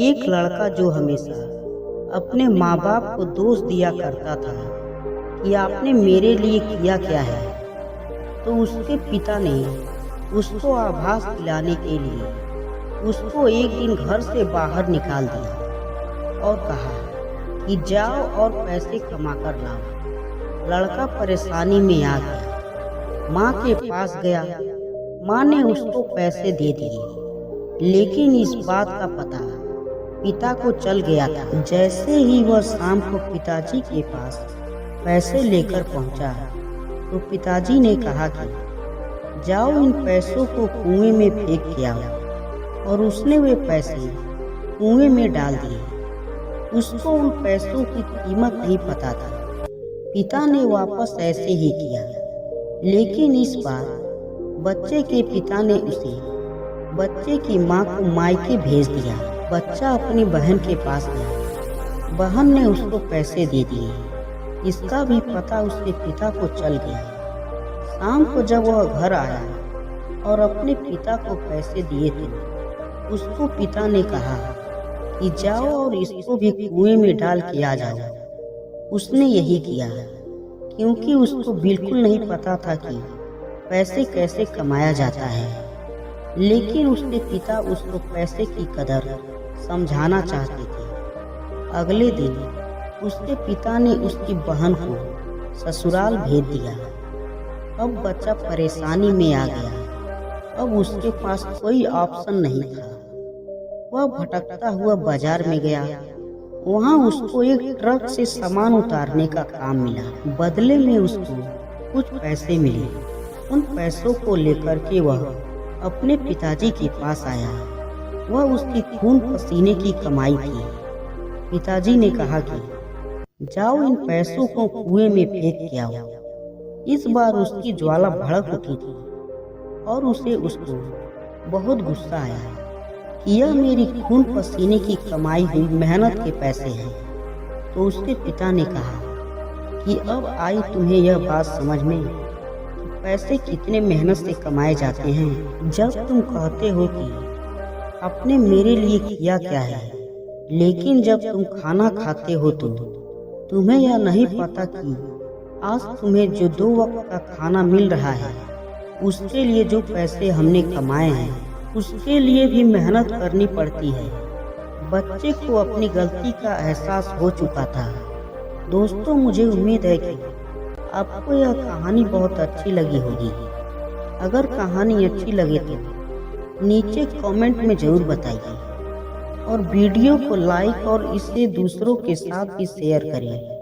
एक लड़का जो हमेशा अपने माँ बाप को दोष दिया करता था कि आपने मेरे लिए किया क्या है, तो उसके पिता ने उसको आभास दिलाने के लिए उसको एक दिन घर से बाहर निकाल दिया और कहा कि जाओ और पैसे कमा कर लाओ। लड़का परेशानी में आ गया, माँ के पास गया। माँ ने उसको पैसे दे दिए, लेकिन इस बात का पता पिता को चल गया था। जैसे ही वह शाम को पिताजी के पास पैसे लेकर पहुंचा, तो पिताजी ने कहा कि जाओ इन पैसों को कुएं में फेंक के आओ। और उसने वे पैसे कुएं में डाल दिए। उसको उन पैसों की कीमत नहीं पता था। पिता ने वापस ऐसे ही किया, लेकिन इस बार बच्चे के पिता ने उसे बच्चे की माँ को मायके भेज दिया। बच्चा अपनी बहन के पास गया। बहन ने उसको पैसे दे दिए। इसका भी पता उसके पिता को चल गया। शाम को जब वह घर आया और अपने पिता को पैसे दिए थे, उसको पिता ने कहा कि जाओ और इसको भी कुएं में डाल के आ जाओ। उसने यही किया, क्योंकि उसको बिल्कुल नहीं पता था कि पैसे कैसे कमाया जाता है। लेकिन उसके पिता उसको पैसे की कदर समझाना चाहते थे। अगले दिन उसके पिता ने उसकी बहन को ससुराल भेज दिया। अब बच्चा परेशानी में आ गया। अब उसके पास कोई ऑप्शन नहीं था। वह भटकता हुआ बाजार में गया। वहाँ उसको एक ट्रक से सामान उतारने का काम मिला। बदले में उसको कुछ पैसे मिले। उन पैसों को लेकर के वह अपने पिताजी के पास आया। वह उसकी खून पसीने की कमाई थी। पिताजी ने कहा कि जाओ इन पैसों को कुएं में फेंक के आओ। इस बार उसकी ज्वाला भड़क उठी थी और उसको बहुत गुस्सा आया कि यह मेरी खून पसीने की कमाई हुई मेहनत के पैसे हैं। तो उसके पिता ने कहा कि अब आई तुम्हें यह बात समझ में कि पैसे कितने मेहनत से कमाए जाते हैं। जब तुम कहते हो कि आपने मेरे लिए किया क्या है, लेकिन जब तुम खाना खाते हो तो तुम्हें यह नहीं पता कि आज तुम्हें जो 2 वक्त का खाना मिल रहा है, उसके लिए जो पैसे हमने कमाए हैं, उसके लिए भी मेहनत करनी पड़ती है। बच्चे को अपनी गलती का एहसास हो चुका था। दोस्तों, मुझे उम्मीद है कि आपको यह कहानी बहुत अच्छी लगी होगी। अगर कहानी अच्छी लगे तो नीचे कमेंट में जरूर बताइए और वीडियो को लाइक और इसे दूसरों के साथ भी शेयर करें।